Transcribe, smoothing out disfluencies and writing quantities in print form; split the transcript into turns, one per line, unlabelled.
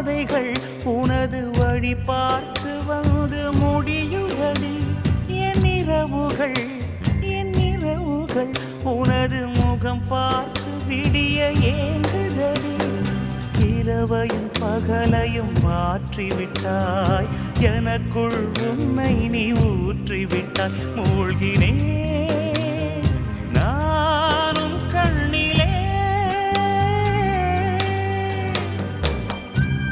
பாதைகள் உனது வழி பார்த்து வந்து முடியுதடி. என் இரவுகள் உனது முகம் பார்த்து விடிய ஏங்குதடி. இரவையும் பகலையும் மாற்றிவிட்டாய், எனக்குள் உன்னை நீ ஊற்றிவிட்டாய். மூழ்கினேன்